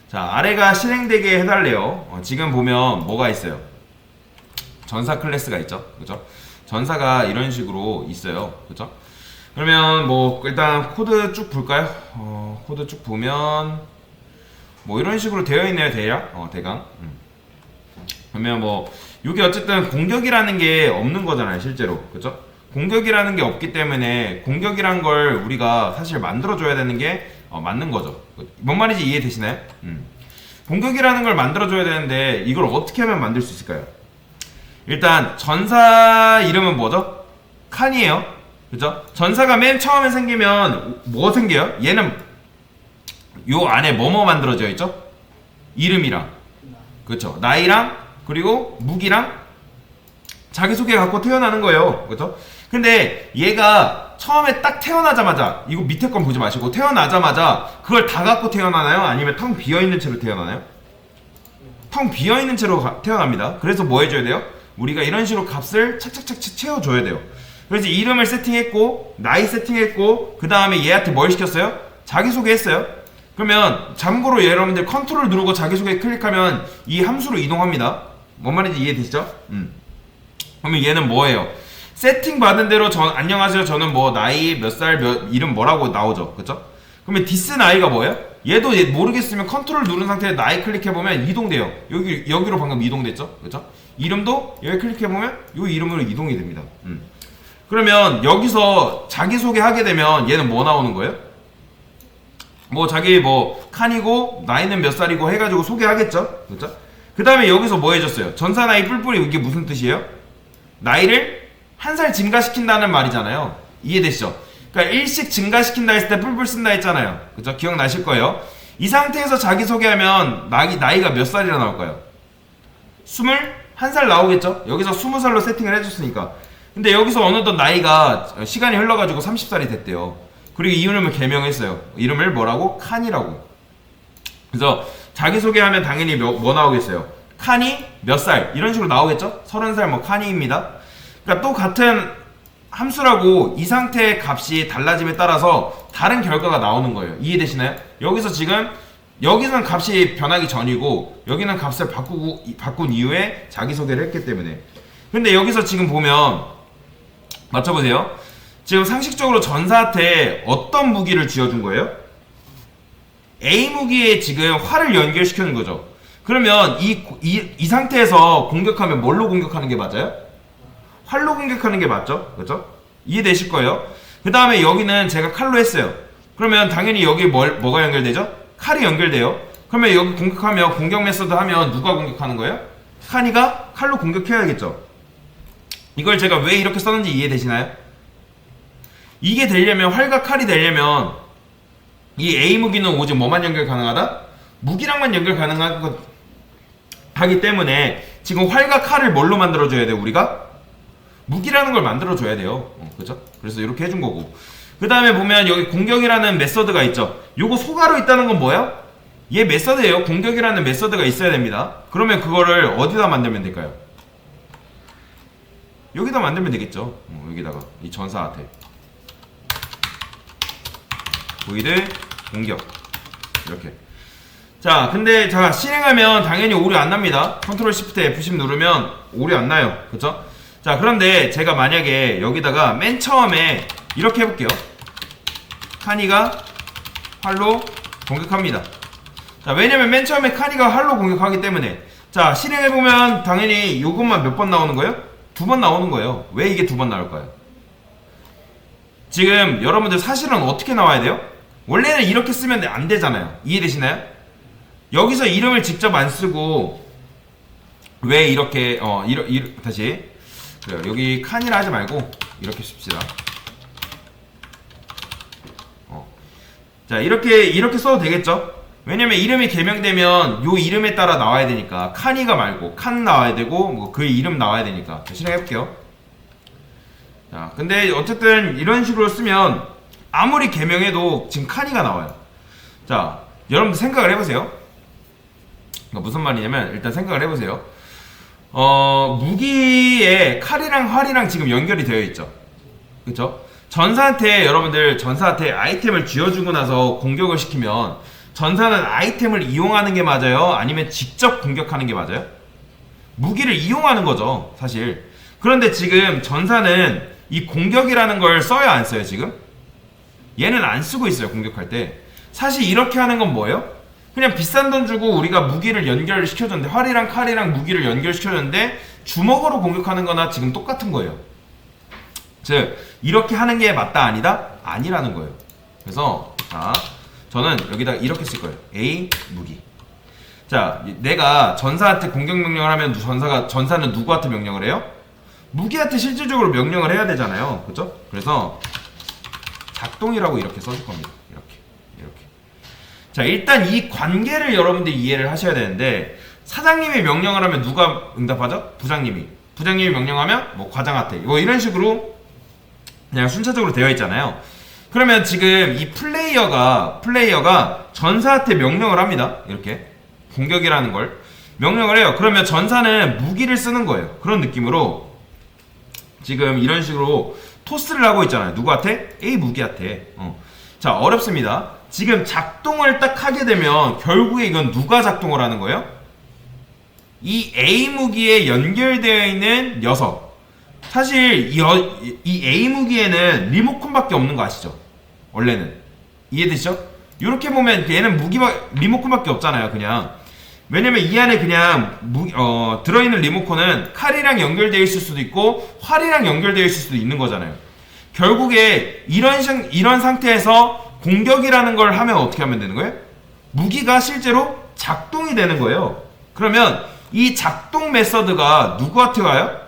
자, 아래가 실행되게 해달래요. 지금 보면 뭐가 있어요? 전사 클래스가 있죠. 그죠? 전사가 이런 식으로 있어요. 그죠? 그러면 뭐 일단 코드 쭉 볼까요? 코드 쭉 보면 뭐 이런 식으로 되어 있네요. 대략 대강. 그러면 뭐 이게 어쨌든 공격이라는 게 없는 거잖아요. 실제로. 그죠? 공격이라는 게 없기 때문에 공격이란 걸 우리가 사실 만들어줘야 되는 게 맞는 거죠. 뭔 말인지 이해되시나요? 공격이라는 걸 만들어줘야 되는데 이걸 어떻게 하면 만들 수 있을까요? 일단 전사 이름은 뭐죠? 칸이에요. 그죠? 전사가 맨 처음에 생기면 뭐 생겨요? 얘는 요 안에 뭐뭐 만들어져 있죠? 이름이랑 그렇죠? 나이랑 그리고 무기랑 자기소개 갖고 태어나는 거예요. 그렇죠? 근데 얘가 처음에 딱 태어나자마자 이거 밑에 건 보지 마시고 태어나자마자 그걸 다 갖고 태어나나요? 아니면 텅 비어있는 채로 태어나나요? 텅 비어있는 채로 태어납니다. 그래서 뭐 해줘야 돼요? 우리가 이런 식으로 값을 착착착 채워줘야 돼요. 그래서 이름을 세팅했고 나이 세팅했고 그 다음에 얘한테 뭘 시켰어요? 자기소개 했어요. 그러면 참고로 여러분들 컨트롤 누르고 자기소개 클릭하면 이 함수로 이동합니다. 뭔 말인지 이해되시죠? 그러면 얘는 뭐예요? 세팅 받은 대로 안녕하세요 저는 뭐 나이 몇 살 몇 이름 뭐라고 나오죠. 그쵸? 그러면 디스 나이가 뭐예요? 얘도 모르겠으면 컨트롤 누른 상태에 나이 클릭해보면 이동돼요. 여기로 방금 이동됐죠? 그쵸? 이름도 여기 클릭해보면 이 이름으로 이동이 됩니다. 그러면 여기서 자기소개 하게 되면 얘는 뭐 나오는 거예요? 뭐 자기 뭐 칸이고 나이는 몇 살이고 해가지고 소개하겠죠? 그쵸? 그 다음에 여기서 뭐 해줬어요? 전사 나이 뿔뿔이 이게 무슨 뜻이에요? 나이를 한 살 증가시킨다는 말이잖아요. 이해되시죠? 그러니까 일씩 증가시킨다 했을 때 뿔뿔 쓴다 했잖아요. 그죠? 기억나실 거예요. 이 상태에서 자기소개하면 나이가 몇 살이라 나올까요? 21살 나오겠죠? 여기서 20살로 세팅을 해줬으니까. 근데 여기서 어느덧 나이가 시간이 흘러가지고 30살이 됐대요. 그리고 이 이름을 개명했어요. 이름을 뭐라고? 칸이라고. 그래서 자기소개하면 당연히 뭐 나오겠어요? 칸이 몇 살 이런 식으로 나오겠죠? 30살 뭐 칸이입니다. 그러니까 또 같은 함수라고 이 상태의 값이 달라짐에 따라서 다른 결과가 나오는 거예요. 이해되시나요? 여기서 지금 여기는 값이 변하기 전이고 여기는 값을 바꾼 이후에 자기소개를 했기 때문에. 근데 여기서 지금 보면 맞춰보세요. 지금 상식적으로 전사한테 어떤 무기를 쥐어준 거예요? A 무기에 지금 활을 연결시키는 거죠. 그러면 이 상태에서 공격하면 뭘로 공격하는 게 맞아요? 활로 공격하는 게 맞죠? 그렇죠? 이해되실 거예요. 그 다음에 여기는 제가 칼로 했어요. 그러면 당연히 여기 뭐가 연결되죠? 칼이 연결돼요. 그러면 여기 공격하면 공격 메소드 하면 누가 공격하는 거예요? 칸이가 칼로 공격해야겠죠. 이걸 제가 왜 이렇게 썼는지 이해되시나요? 이게 되려면 활과 칼이 되려면 이 A 무기는 오직 뭐만 연결 가능하다? 무기랑만 연결 가능하기 때문에 지금 활과 칼을 뭘로 만들어줘야 돼요? 우리가? 무기라는 걸 만들어줘야 돼요. 그죠? 그래서 이렇게 해준 거고. 그 다음에 보면 여기 공격이라는 메서드가 있죠. 요거 소가로 있다는 건 뭐예요? 얘 메서드예요. 공격이라는 메서드가 있어야 됩니다. 그러면 그거를 어디다 만들면 될까요? 여기다 만들면 되겠죠. 여기다가 이 전사한테 보이드 공격 이렇게. 자, 근데 자 실행하면 당연히 오류 안 납니다. 컨트롤 시프트 F10 누르면 오류 안 나요. 그쵸? 자, 그런데 제가 만약에 여기다가 맨 처음에 이렇게 해볼게요. 칸이가 활로 공격합니다. 자, 왜냐면 맨 처음에 칸이가 활로 공격하기 때문에. 자, 실행해보면 당연히 요것만 몇 번 나오는 거예요? 2번 나오는 거예요. 왜 이게 2번 나올까요? 지금 여러분들 사실은 어떻게 나와야 돼요? 원래는 이렇게 쓰면 안 되잖아요. 이해되시나요? 여기서 이름을 직접 안 쓰고 왜 이렇게 다시 그래요. 여기 칸이라 하지 말고 이렇게 씁시다. 자, 이렇게 써도 되겠죠? 왜냐면 이름이 개명되면 요 이름에 따라 나와야 되니까 칸이가 말고 칸 나와야 되고 뭐 그 이름 나와야 되니까. 자, 실행해볼게요. 자, 근데 어쨌든 이런 식으로 쓰면 아무리 개명해도 지금 칸이가 나와요. 자, 여러분들 생각을 해보세요. 그러니까 무슨 말이냐면 일단 생각을 해보세요. 무기에 칼이랑 활이랑 지금 연결이 되어 있죠. 그쵸? 전사한테 여러분들 전사한테 아이템을 쥐어주고 나서 공격을 시키면 전사는 아이템을 이용하는 게 맞아요? 아니면 직접 공격하는 게 맞아요? 무기를 이용하는 거죠, 사실. 그런데 지금 전사는 이 공격이라는 걸 써요, 안 써요, 지금? 얘는 안 쓰고 있어요, 공격할 때. 사실 이렇게 하는 건 뭐예요? 그냥 비싼 돈 주고 우리가 무기를 연결시켜줬는데, 활이랑 칼이랑 무기를 연결시켜줬는데 주먹으로 공격하는 거나 지금 똑같은 거예요. 즉 이렇게 하는 게 맞다 아니다? 아니라는 거예요. 그래서 자 저는 여기다 이렇게 쓸 거예요. A 무기. 자 내가 전사한테 공격 명령을 하면 전사는 누구한테 명령을 해요? 무기한테 실질적으로 명령을 해야 되잖아요. 그죠? 그래서 작동이라고 이렇게 써줄 겁니다. 이렇게. 자 일단 이 관계를 여러분들이 이해를 하셔야 되는데, 사장님이 명령을 하면 누가 응답하죠? 부장님이 명령하면 뭐 과장한테 뭐 이런 식으로 그냥 순차적으로 되어 있잖아요. 그러면 지금 이 플레이어가 전사한테 명령을 합니다. 이렇게 공격이라는 걸 명령을 해요. 그러면 전사는 무기를 쓰는 거예요. 그런 느낌으로 지금 이런 식으로 토스를 하고 있잖아요. 누구한테? A 무기한테. 자 어렵습니다. 지금 작동을 딱 하게 되면 결국에 이건 누가 작동을 하는 거예요? 이 A 무기에 연결되어 있는 녀석. 사실 이 A 무기에는 리모컨밖에 없는 거 아시죠? 원래는 이해되시죠? 이렇게 보면 얘는 리모컨밖에 없잖아요. 그냥 왜냐면 이 안에 그냥 들어있는 리모컨은 칼이랑 연결되어 있을 수도 있고 활이랑 연결되어 있을 수도 있는 거잖아요. 결국에 이런 상태에서 공격이라는 걸 하면 어떻게 하면 되는 거예요? 무기가 실제로 작동이 되는 거예요. 그러면 이 작동 메서드가 누구한테 가요?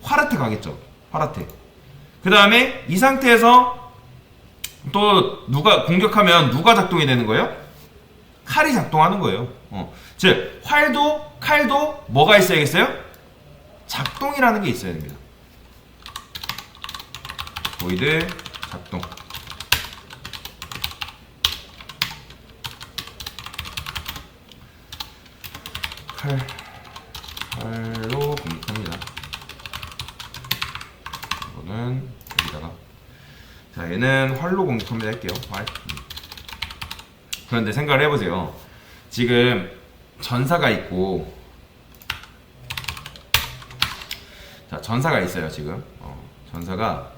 활한테 가겠죠. 활한테. 그 다음에 이 상태에서 또 누가 공격하면 누가 작동이 되는 거예요? 칼이 작동하는 거예요. 즉 활도 칼도 뭐가 있어야겠어요? 작동이라는 게 있어야 됩니다. 보이드 작동. 칼로 공격합니다. 이거는 여기다가 자 얘는 활로 공격합니다 할게요. 활. 그런데 생각을 해보세요. 지금 전사가 있고 자 전사가 있어요. 지금 전사가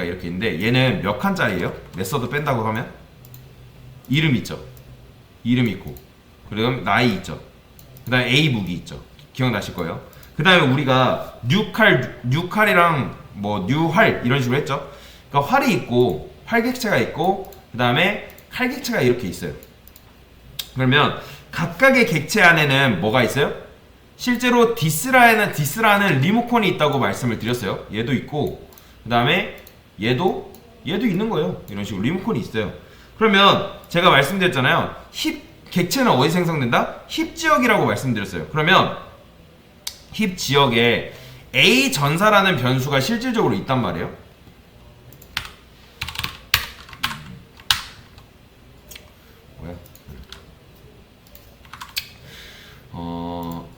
이렇게 있는데 얘는 몇 칸짜리예요? 메서드 뺀다고 하면 이름 있죠. 이름 있고 그럼 나이 있죠. 그 다음에 A 무기 있죠. 기억나실 거예요. 그 다음에 우리가 뉴칼이랑 뭐 뉴활 이런 식으로 했죠. 그러니까 활이 있고 활객체가 있고 그 다음에 칼객체가 이렇게 있어요. 그러면 각각의 객체 안에는 뭐가 있어요? 실제로 디스라는 리모컨이 있다고 말씀을 드렸어요. 얘도 있고 그 다음에 얘도 있는 거예요. 이런 식으로 리모컨이 있어요. 그러면 제가 말씀드렸잖아요. 힙 객체는 어디 생성된다? 힙 지역이라고 말씀드렸어요. 그러면 힙 지역에 A 전사라는 변수가 실질적으로 있단 말이에요. 뭐야?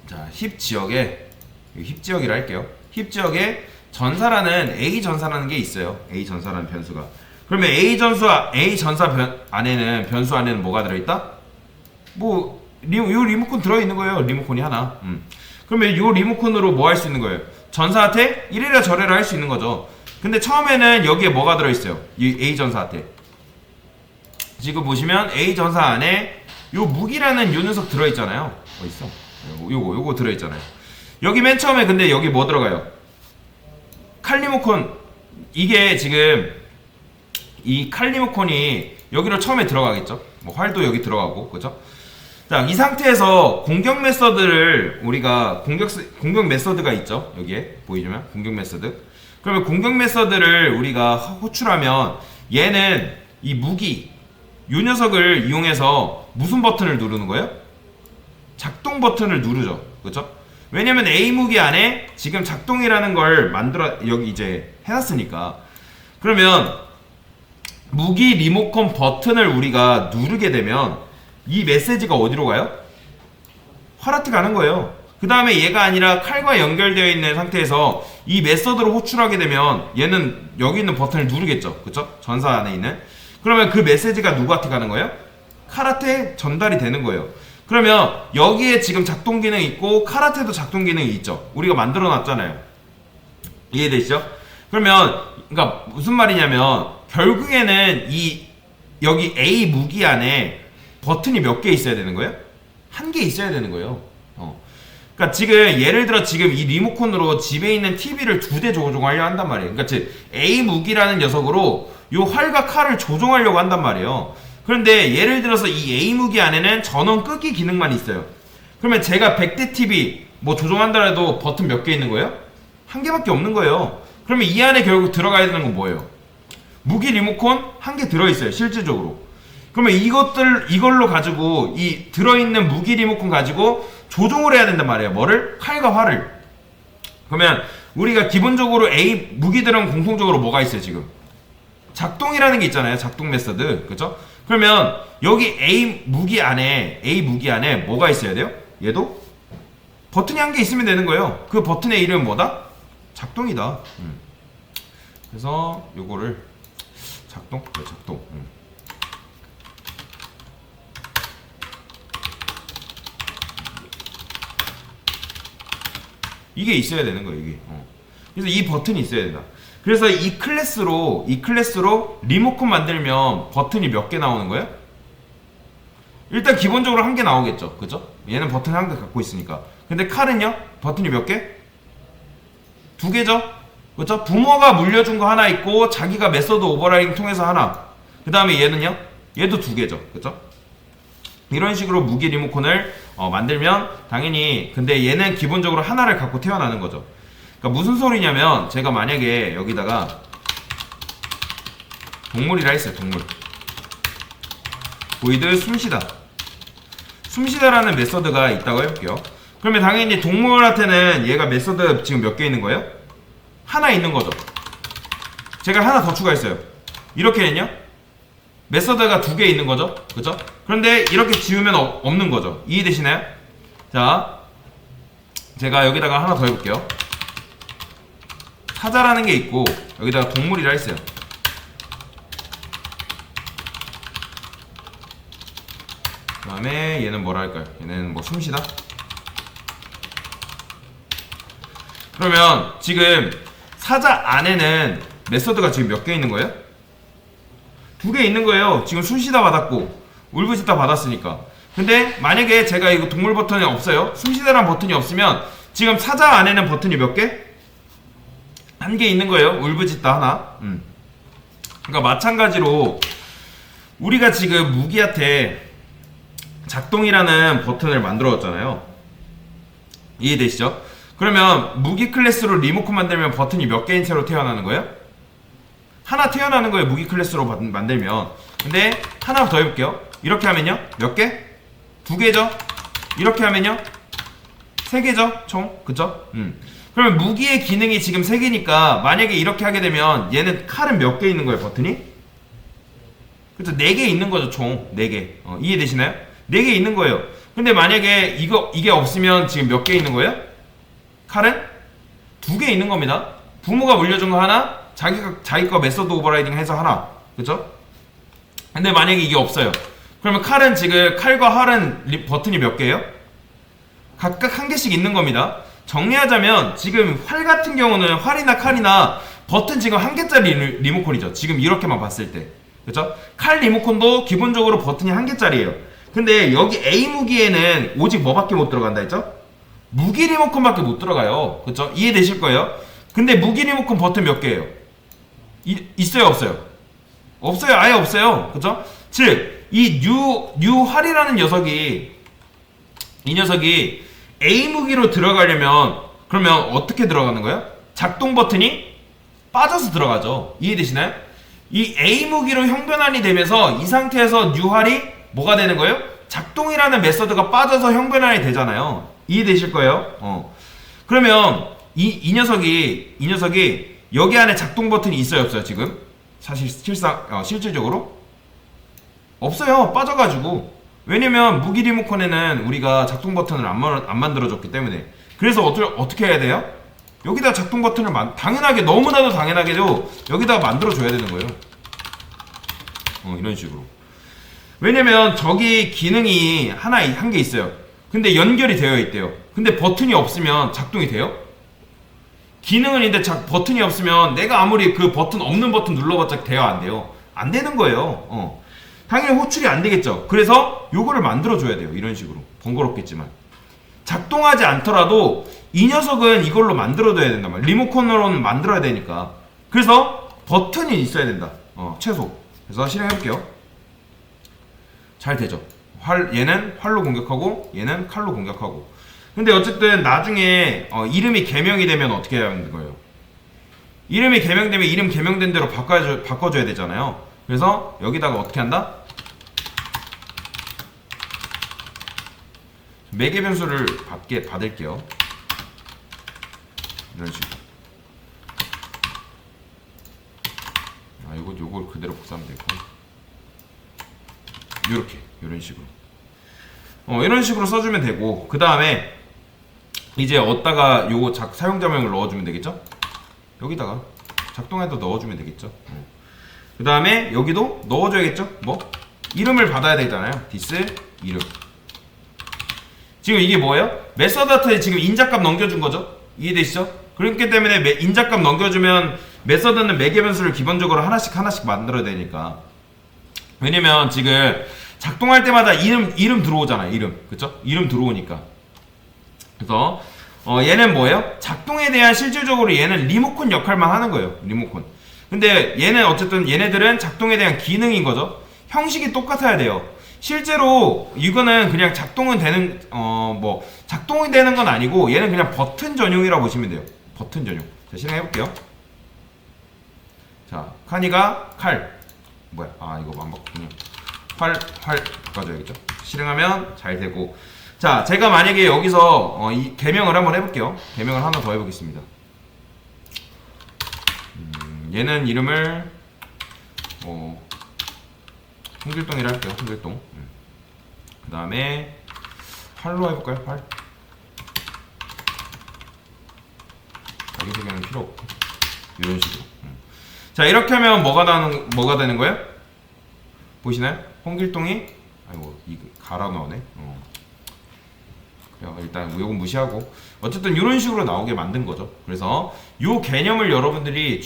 자, 힙 지역에 힙 지역이라 할게요. 힙 지역에 전사라는 A 전사라는 게 있어요. A 전사라는 변수가. 그러면 A 전사 안에는 변수 안에는 뭐가 들어있다? 요 리모컨 들어있는 거예요. 리모컨이 하나. 그러면 요 리모컨으로 뭐 할 수 있는 거예요? 전사한테 이래라 저래라 할 수 있는 거죠. 근데 처음에는 여기에 뭐가 들어있어요? 이 A 전사한테. 지금 보시면 A 전사 안에 요 무기라는 요 녀석 들어있잖아요. 어딨어? 요거 들어있잖아요. 여기 맨 처음에 근데 여기 뭐 들어가요? 칼 리모컨. 이게 지금 이 칼 리모컨이 여기로 처음에 들어가겠죠. 뭐 활도 여기 들어가고 그죠? 자, 이 상태에서 공격 메서드를 우리가 공격 메서드가 있죠. 여기에 보이시면 공격 메서드. 그러면 공격 메서드를 우리가 호출하면 얘는 이 무기 요 녀석을 이용해서 무슨 버튼을 누르는 거예요? 작동 버튼을 누르죠. 그렇죠? 왜냐면 A 무기 안에 지금 작동이라는 걸 여기 이제 해놨으니까. 그러면 무기 리모컨 버튼을 우리가 누르게 되면 이 메시지가 어디로 가요? 활한테 가는 거예요. 그 다음에 얘가 아니라 칼과 연결되어 있는 상태에서 이 메서드를 호출하게 되면 얘는 여기 있는 버튼을 누르겠죠. 그쵸? 전사 안에 있는. 그러면 그 메시지가 누구한테 가는 거예요? 칼한테 전달이 되는 거예요. 그러면 여기에 지금 작동 기능이 있고 칼한테도 작동 기능이 있죠. 우리가 만들어 놨잖아요. 이해되시죠? 그러면 그러니까 무슨 말이냐면 결국에는 이 여기 A 무기 안에 버튼이 몇 개 있어야 되는 거예요? 한 개 있어야 되는 거예요. 그러니까 지금 예를 들어 지금 이 리모컨으로 집에 있는 TV를 2대 조종하려 한단 말이에요. 그러니까 즉 A 무기라는 녀석으로 요 활과 칼을 조종하려고 한단 말이에요. 그런데 예를 들어서 이 A 무기 안에는 전원 끄기 기능만 있어요. 그러면 제가 100대 TV 뭐 조종한다 해도 버튼 몇 개 있는 거예요? 한 개밖에 없는 거예요. 그러면 이 안에 결국 들어가야 되는 건 뭐예요? 무기 리모컨 한 개 들어있어요, 실질적으로. 그러면 이걸로 가지고 이 들어있는 무기 리모컨 가지고 조종을 해야 된단 말이에요. 뭐를? 칼과 활을. 그러면 우리가 기본적으로 A 무기들은 공통적으로 뭐가 있어요, 지금? 작동이라는 게 있잖아요. 작동 메서드. 그죠? 그러면 여기 A 무기 안에 뭐가 있어야 돼요? 얘도 버튼이 한 개 있으면 되는 거예요. 그 버튼의 이름은 뭐다? 작동이다. 그래서 요거를 작동? 네, 작동. 이게 있어야 되는 거예요, 이게. 그래서 이 버튼이 있어야 된다. 그래서 이 클래스로 리모컨 만들면 버튼이 몇 개 나오는 거예요? 일단 기본적으로 한 개 나오겠죠. 그죠? 얘는 버튼 한 개 갖고 있으니까. 근데 칼은요? 버튼이 몇 개? 2개죠? 그렇죠? 부모가 물려준 거 하나 있고 자기가 메서드 오버라이딩 통해서 하나. 그 다음에 얘는요? 얘도 2개죠. 그렇죠? 이런 식으로 무기 리모컨을 만들면 당연히 근데 얘는 기본적으로 하나를 갖고 태어나는 거죠. 그러니까 무슨 소리냐면 제가 만약에 여기다가 동물이라 했어요. 동물 보이드 숨쉬다라는 메서드가 있다고 해볼게요. 그러면 당연히 동물한테는 얘가 메서드 지금 몇 개 있는 거예요? 하나 있는 거죠. 제가 하나 더 추가했어요. 이렇게는요? 메서드가 2개 있는 거죠. 그죠? 그런데 이렇게 지우면 없는 거죠. 이해되시나요? 자, 제가 여기다가 하나 더 해볼게요. 사자라는 게 있고 여기다가 동물이라 했어요. 그 다음에 얘는 뭐라 할까요? 얘는 뭐 숨쉬다? 그러면 지금 사자 안에는 메서드가 지금 몇 개 있는 거예요? 2개 있는 거예요. 지금 숨쉬다 받았고 울부짖다 받았으니까. 근데 만약에 제가 이거 동물 버튼이 없어요. 숨쉬다란 버튼이 없으면 지금 사자 안에는 버튼이 몇 개? 한 개 있는 거예요. 울부짖다 하나. 그러니까 마찬가지로 우리가 지금 무기한테 작동이라는 버튼을 만들어줬잖아요. 이해되시죠? 그러면 무기 클래스로 리모컨 만들면 버튼이 몇 개인 채로 태어나는 거예요? 하나 태어나는 거예요. 무기 클래스로 만들면. 근데 하나 더 해볼게요. 이렇게 하면요 몇 개? 2개죠? 이렇게 하면요 3개죠? 총? 그쵸? 그러면 무기의 기능이 지금 3개니까 만약에 이렇게 하게 되면 얘는 칼은 몇 개 있는 거예요? 버튼이? 그쵸? 4개 있는 거죠. 총 4개. 이해되시나요? 4개 있는 거예요. 근데 만약에 이게 없으면 지금 몇 개 있는 거예요? 칼은? 2개 있는 겁니다. 부모가 물려준 거 하나, 자기 거 메서드 오버라이딩 해서 하나. 그쵸? 근데 만약에 이게 없어요. 그러면 칼은 지금 칼과 활은 버튼이 몇 개예요? 각각 한 개씩 있는 겁니다. 정리하자면 지금 활 같은 경우는 활이나 칼이나 버튼 지금 한 개짜리 리모컨이죠. 지금 이렇게만 봤을 때. 그쵸? 칼 리모컨도 기본적으로 버튼이 한 개짜리예요. 근데 여기 A 무기에는 오직 뭐밖에 못 들어간다 했죠? 무기 리모컨밖에 못 들어가요. 그쵸? 이해되실 거예요? 근데 무기 리모컨 버튼 몇 개예요? 있어요, 없어요? 없어요. 아예 없어요. 그쵸? 즉 이 뉴활이라는 녀석이 이 녀석이 A 무기로 들어가려면 그러면 어떻게 들어가는 거예요? 작동 버튼이 빠져서 들어가죠. 이해되시나요? 이 A 무기로 형변환이 되면서 이 상태에서 뉴활이 뭐가 되는 거예요? 작동이라는 메서드가 빠져서 형변환이 되잖아요. 이해되실 거예요? 그러면 이 녀석이 여기 안에 작동 버튼이 있어요, 없어요? 지금 사실 실질적으로 없어요. 빠져가지고. 왜냐면 무기 리모컨에는 우리가 작동 버튼을 안 만들어줬기 때문에. 그래서 어떻게 해야 돼요? 여기다 작동 버튼을 당연하게, 너무나도 당연하게도 여기다가 만들어줘야 되는 거예요. 이런 식으로. 왜냐면 저기 기능이 한 개 있어요. 근데 연결이 되어 있대요. 근데 버튼이 없으면 작동이 돼요? 기능은 있는데 버튼이 없으면 내가 아무리 그 버튼 없는 버튼 눌러봤자 돼요, 안 돼요? 안 되는 거예요. 당연히 호출이 안 되겠죠. 그래서 요거를 만들어줘야 돼요. 이런 식으로. 번거롭겠지만. 작동하지 않더라도 이 녀석은 이걸로 만들어둬야 된단 말이에요. 리모컨으로는 만들어야 되니까. 그래서 버튼이 있어야 된다. 최소. 그래서 실행해볼게요. 잘 되죠. 얘는 활로 공격하고 얘는 칼로 공격하고. 근데 어쨌든 나중에 이름이 개명이 되면 어떻게 해야 하는 거예요? 이름이 개명되면 이름 개명된 대로 바꿔줘야 되잖아요. 그래서 여기다가 어떻게 한다? 매개 변수를 받을게요. 이런 식으로. 요걸 그대로 복사하면 되고. 이런 식으로. 이런 식으로 써주면 되고, 그 다음에 이제 어디다가 요거 사용자명을 넣어주면 되겠죠? 여기다가 작동해도 넣어주면 되겠죠? 그 다음에 여기도 넣어줘야겠죠? 뭐? 이름을 받아야 되잖아요. this 이름. 지금 이게 뭐예요? 메서드한테 지금 인자값 넘겨준 거죠? 이해되시죠? 그렇기 때문에 인자값 넘겨주면 메서드는 매개 변수를 기본적으로 하나씩 만들어야 되니까. 왜냐면 지금 작동할 때마다 이름 들어오잖아요. 그쵸? 이름 들어오니까. 그래서 얘는 뭐예요? 작동에 대한 실질적으로 얘는 리모컨 역할만 하는 거예요. 리모컨. 근데 얘는 어쨌든 얘네들은 작동에 대한 기능인 거죠. 형식이 똑같아야 돼요. 실제로 이거는 그냥 작동은 되는 작동이 되는 건 아니고 얘는 그냥 버튼 전용이라고 보시면 돼요. 버튼 전용. 자, 실행해 볼게요. 자, 카니가 칼. 뭐야? 이거 안 바꿨군요. 활 바꿔줘야겠죠. 실행하면 잘 되고. 자, 제가 만약에 여기서 이 개명을 한번 해볼게요. 개명을 하나 더 해보겠습니다. 얘는 이름을 홍길동이라 할게요. 홍길동. 그 다음에 활로 해볼까요? 활. 자기소개는 필요 없고 이런 식으로. 자, 이렇게 하면 뭐가 되는 거예요? 보시나요? 홍길동이 이거 갈아 넣으네. 그래요. 일단 요건 무시하고 어쨌든 이런 식으로 나오게 만든 거죠. 그래서 요 개념을 여러분들이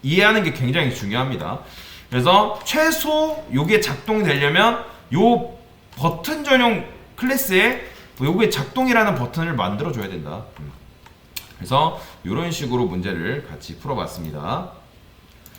이해하는 게 굉장히 중요합니다. 그래서 최소 요게 작동되려면 요 버튼 전용 클래스에 요게 작동이라는 버튼을 만들어 줘야 된다. 그래서 이런 식으로 문제를 같이 풀어봤습니다.